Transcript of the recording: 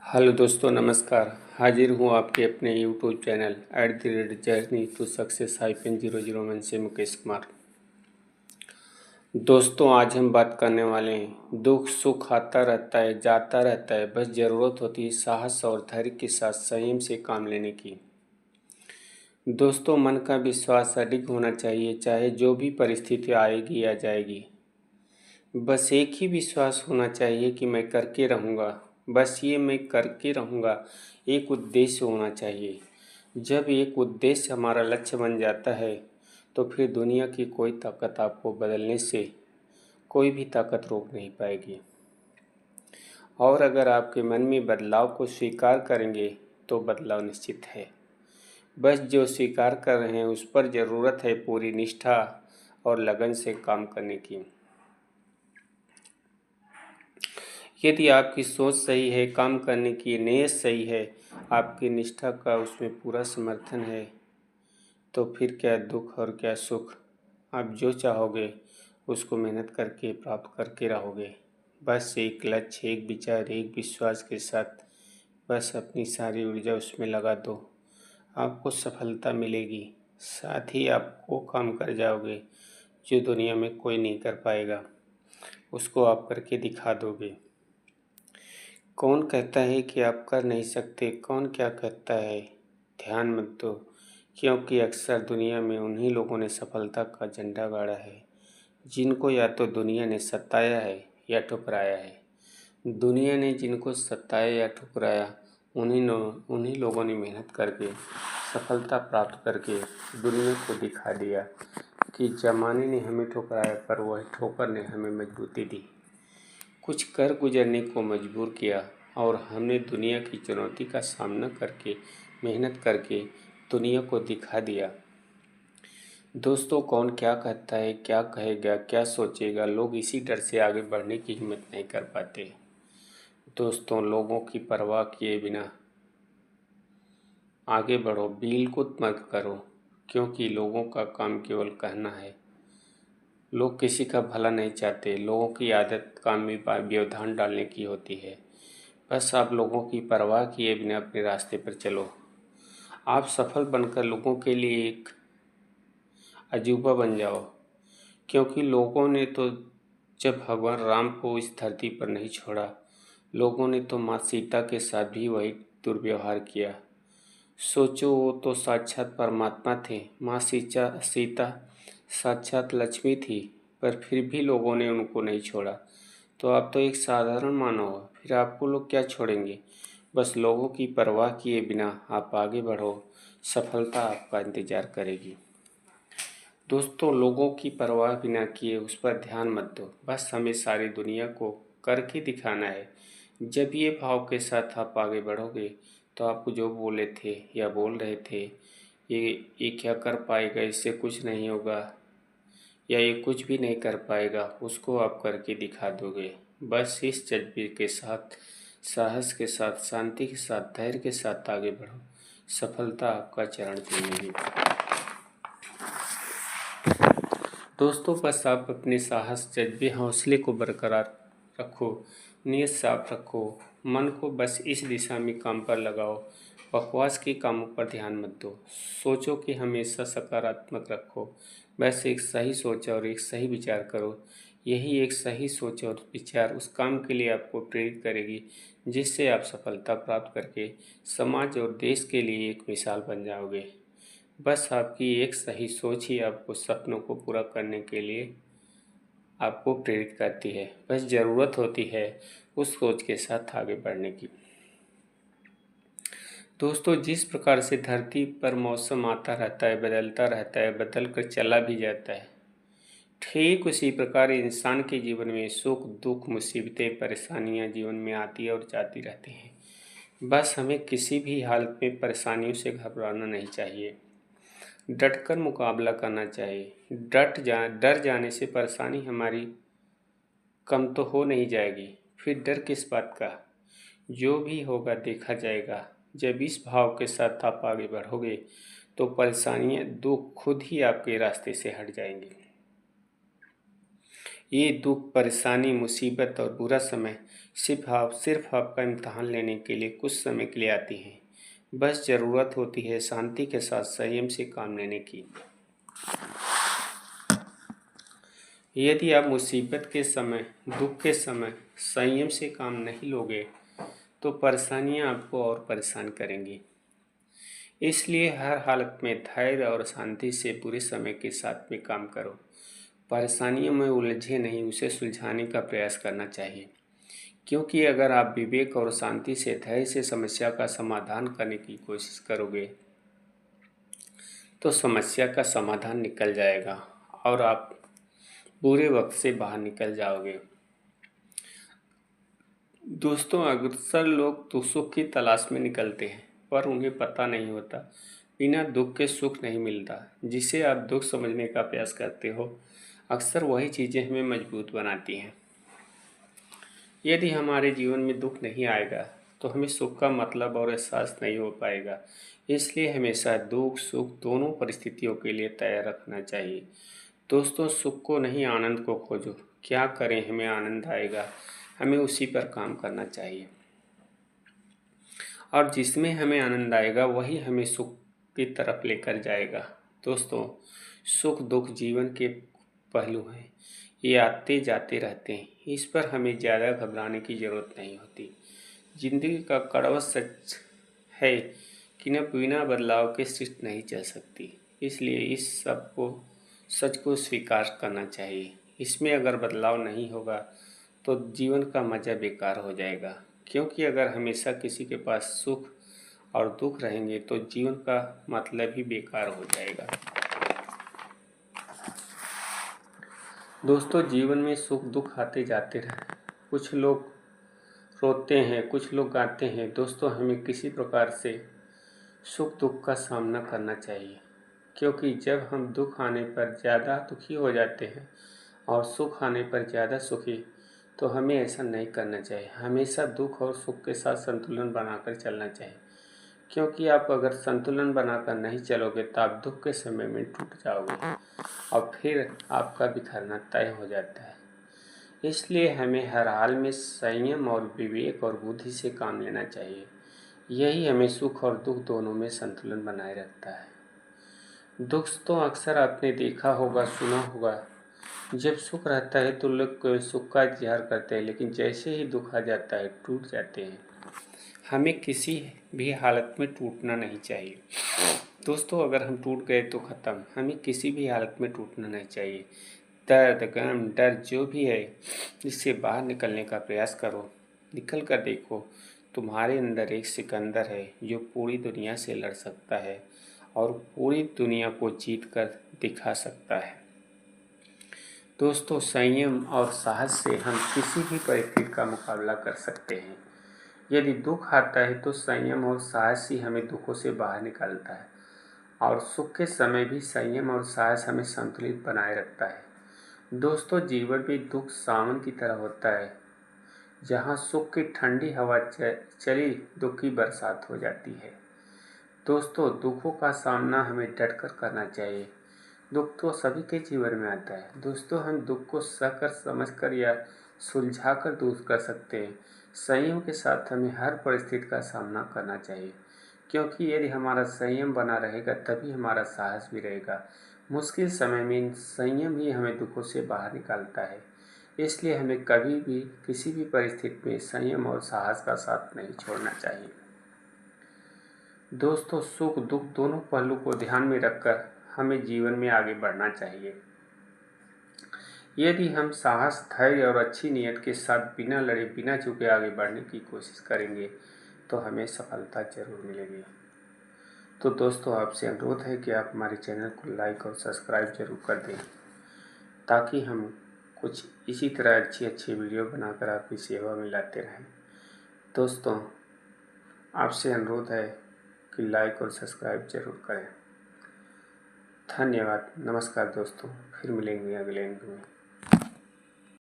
Hello दोस्तों, नमस्कार। हाजिर हूँ आपके अपने YouTube channel @journey to success -001 से मुकेश कुमार। दोस्तों, आज हम बात करने वाले हैं, दुख सुख आता रहता है, जाता रहता है, बस ज़रूरत होती है साहस और धैर्य के साथ संयम से काम लेने की। दोस्तों, मन का विश्वास अडिग होना चाहिए, चाहे जो भी परिस्थिति आएगी या जाएगी। बस एक ही विश्वास होना चाहिए कि मैं करके रहूँगा। बस ये मैं करके रहूँगा, एक उद्देश्य होना चाहिए। जब एक उद्देश्य हमारा लक्ष्य बन जाता है तो फिर दुनिया की कोई ताकत आपको बदलने से कोई भी ताकत रोक नहीं पाएगी। और अगर आपके मन में बदलाव को स्वीकार करेंगे तो बदलाव निश्चित है। बस जो स्वीकार कर रहे हैं उस पर ज़रूरत है पूरी निष्ठा और लगन से काम करने की। यदि आपकी सोच सही है, काम करने की नीयत सही है, आपकी निष्ठा का उसमें पूरा समर्थन है, तो फिर क्या दुख और क्या सुख, आप जो चाहोगे उसको मेहनत करके प्राप्त करके रहोगे। बस एक लक्ष्य, एक विचार, एक विश्वास के साथ बस अपनी सारी ऊर्जा उसमें लगा दो, आपको सफलता मिलेगी। साथ ही आप वो काम कर जाओगे जो दुनिया में कोई नहीं कर पाएगा, उसको आप करके दिखा दोगे। कौन कहता है कि आप कर नहीं सकते, कौन क्या कहता है, ध्यान मत दो, क्योंकि अक्सर दुनिया में उन्हीं लोगों ने सफलता का झंडा गाड़ा है जिनको या तो दुनिया ने सताया है या ठुकराया है। दुनिया ने जिनको सताया या ठुकराया, उन्हीं लोगों ने मेहनत करके सफलता प्राप्त करके दुनिया को दिखा दिया कि ज़माने ने हमें ठुकराया पर वह ठोकर ने हमें मजबूती दी, कुछ कर गुजरने को मजबूर किया और हमने दुनिया की चुनौती का सामना करके मेहनत करके दुनिया को दिखा दिया। दोस्तों, कौन क्या कहता है, क्या कहेगा, क्या सोचेगा, लोग इसी डर से आगे बढ़ने की हिम्मत नहीं कर पाते। दोस्तों, लोगों की परवाह किए बिना आगे बढ़ो, बिल्कुल मत करो, क्योंकि लोगों का काम केवल कहना है। लोग किसी का भला नहीं चाहते, लोगों की आदत काम में व्यवधान डालने की होती है। बस आप लोगों की परवाह किए बिना अपने रास्ते पर चलो। आप सफल बनकर लोगों के लिए एक अजूबा बन जाओ, क्योंकि लोगों ने तो जब भगवान राम को इस धरती पर नहीं छोड़ा, लोगों ने तो माँ सीता के साथ भी वही दुर्व्यवहार किया। सोचो, वो तो साक्षात परमात्मा थे, माँ सीता साक्षात लक्ष्मी थी, पर फिर भी लोगों ने उनको नहीं छोड़ा। तो आप तो एक साधारण मानव हो, फिर आपको लोग क्या छोड़ेंगे। बस लोगों की परवाह किए बिना आप आगे बढ़ो, सफलता आपका इंतज़ार करेगी। दोस्तों, लोगों की परवाह बिना किए उस पर ध्यान मत दो, बस हमें सारी दुनिया को करके दिखाना है। जब ये भाव के साथ आप आगे बढ़ोगे तो आपको जो बोले थे या बोल रहे थे, ये क्या कर पाएगा, इससे कुछ नहीं होगा या ये कुछ भी नहीं कर पाएगा, उसको आप करके दिखा दोगे। बस इस जज्बे के साथ, साहस के साथ, शांति के साथ, धैर्य के साथ आगे बढ़ो, सफलता आपका चरण चूमेगी। दोस्तों, बस आप अपने साहस, जज्बे, हौसले को बरकरार रखो, नीयत साफ रखो, मन को बस इस दिशा में काम पर लगाओ, बकवास के कामों पर ध्यान मत दो, सोचो कि हमेशा सकारात्मक रखो। बस एक सही सोच और एक सही विचार करो, यही एक सही सोच और विचार उस काम के लिए आपको प्रेरित करेगी जिससे आप सफलता प्राप्त करके समाज और देश के लिए एक मिसाल बन जाओगे। बस आपकी एक सही सोच ही आपको सपनों को पूरा करने के लिए आपको प्रेरित करती है। बस ज़रूरत होती है उस सोच के साथ आगे बढ़ने की। दोस्तों, जिस प्रकार से धरती पर मौसम आता रहता है, बदलता रहता है, बदल कर चला भी जाता है, ठीक उसी प्रकार इंसान के जीवन में सुख दुख, मुसीबतें, परेशानियां जीवन में आती और जाती रहती हैं। बस हमें किसी भी हालत में परेशानियों से घबराना नहीं चाहिए, डटकर मुकाबला करना चाहिए। डर जाने से परेशानी हमारी कम तो हो नहीं जाएगी, फिर डर किस बात का, जो भी होगा देखा जाएगा। जब इस भाव के साथ आप आगे बढ़ोगे तो परेशानियां, दुख खुद ही आपके रास्ते से हट जाएंगे। ये दुख, परेशानी, मुसीबत और बुरा समय सिर्फ आपका इम्तहान लेने के लिए कुछ समय के लिए आती हैं। बस ज़रूरत होती है शांति के साथ संयम से काम लेने की। यदि आप मुसीबत के समय, दुख के समय संयम से काम नहीं लोगे तो परेशानियां आपको और परेशान करेंगी। इसलिए हर हालत में धैर्य और शांति से पूरे समय के साथ में काम करो। परेशानियों में उलझे नहीं, उसे सुलझाने का प्रयास करना चाहिए। क्योंकि अगर आप विवेक और शांति से धैर्य से समस्या का समाधान करने की कोशिश करोगे तो समस्या का समाधान निकल जाएगा और आप बुरे वक्त से बाहर निकल जाओगे। दोस्तों, अक्सर लोग तो सुख की तलाश में निकलते हैं पर उन्हें पता नहीं होता बिना दुख के सुख नहीं मिलता। जिसे आप दुख समझने का प्रयास करते हो अक्सर वही चीज़ें हमें मजबूत बनाती हैं। यदि हमारे जीवन में दुख नहीं आएगा तो हमें सुख का मतलब और एहसास नहीं हो पाएगा। इसलिए हमेशा दुख सुख दोनों परिस्थितियों के लिए तैयार रखना चाहिए। दोस्तों, सुख को नहीं आनंद को खोजो। क्या करें हमें आनंद आएगा, हमें उसी पर काम करना चाहिए और जिसमें हमें आनंद आएगा वही हमें सुख की तरफ लेकर जाएगा। दोस्तों, सुख दुख जीवन के पहलू हैं, ये आते जाते रहते हैं। इस पर हमें ज़्यादा घबराने की ज़रूरत नहीं होती। जिंदगी का कड़वा सच है कि न बिना बदलाव के सृष्टि नहीं चल सकती। इसलिए इस सब को सच को स्वीकार करना चाहिए। इसमें अगर बदलाव नहीं होगा तो जीवन का मज़ा बेकार हो जाएगा। क्योंकि अगर हमेशा किसी के पास सुख और दुख रहेंगे तो जीवन का मतलब ही बेकार हो जाएगा। दोस्तों, जीवन में सुख दुख आते जाते रहे। कुछ लोग रोते हैं, कुछ लोग गाते हैं। दोस्तों, हमें किसी प्रकार से सुख दुख का सामना करना चाहिए। क्योंकि जब हम दुख आने पर ज़्यादा दुखी हो जाते हैं और सुख आने पर ज़्यादा सुखी, तो हमें ऐसा नहीं करना चाहिए। हमेशा दुख और सुख के साथ संतुलन बनाकर चलना चाहिए। क्योंकि आप अगर संतुलन बनाकर नहीं चलोगे तो आप दुख के समय में टूट जाओगे और फिर आपका बिखरना तय हो जाता है। इसलिए हमें हर हाल में संयम और विवेक और बुद्धि से काम लेना चाहिए। यही हमें सुख और दुख दोनों में संतुलन बनाए रखता है। दोस्तों, अक्सर आपने देखा होगा, सुना होगा, जब सुख रहता है तो लोग सुख का इजहार करते हैं, लेकिन जैसे ही दुख आ जाता है टूट जाते हैं। हमें किसी भी हालत में टूटना नहीं चाहिए। दोस्तों, अगर हम टूट गए तो ख़त्म। हमें किसी भी हालत में टूटना नहीं चाहिए। दर्द गम डर जो भी है इससे बाहर निकलने का प्रयास करो। निकल कर देखो, तुम्हारे अंदर एक सिकंदर है जो पूरी दुनिया से लड़ सकता है और पूरी दुनिया को जीत कर दिखा सकता है। दोस्तों, संयम और साहस से हम किसी भी परिस्थिति का मुकाबला कर सकते हैं। यदि दुख आता है तो संयम और साहस ही हमें दुखों से बाहर निकालता है और सुख के समय भी संयम और साहस हमें संतुलित बनाए रखता है। दोस्तों, जीवन में दुख सावन की तरह होता है। जहाँ सुख की ठंडी हवा चली, दुख की बरसात हो जाती है। दोस्तों, दुखों का सामना हमें डटकर करना चाहिए। दुख तो सभी के जीवन में आता है। दोस्तों, हम दुख को सहकर समझकर या सुलझाकर दूर कर सकते हैं। संयम के साथ हमें हर परिस्थिति का सामना करना चाहिए। क्योंकि यदि हमारा संयम बना रहेगा तभी हमारा साहस भी रहेगा। मुश्किल समय में संयम ही हमें दुखों से बाहर निकालता है। इसलिए हमें कभी भी किसी भी परिस्थिति में संयम और साहस का साथ नहीं छोड़ना चाहिए। दोस्तों, सुख दुख दोनों पहलू को ध्यान में रखकर हमें जीवन में आगे बढ़ना चाहिए। यदि हम साहस धैर्य और अच्छी नीयत के साथ बिना लड़े बिना झुके आगे बढ़ने की कोशिश करेंगे तो हमें सफलता जरूर मिलेगी। तो दोस्तों, आपसे अनुरोध है कि आप हमारे चैनल को लाइक और सब्सक्राइब जरूर कर दें ताकि हम कुछ इसी तरह अच्छी वीडियो बनाकर आपकी सेवा में लाते रहें। दोस्तों, आपसे अनुरोध है कि लाइक और सब्सक्राइब जरूर करें। धन्यवाद। नमस्कार दोस्तों, फिर मिलेंगे अगले वीडियो में।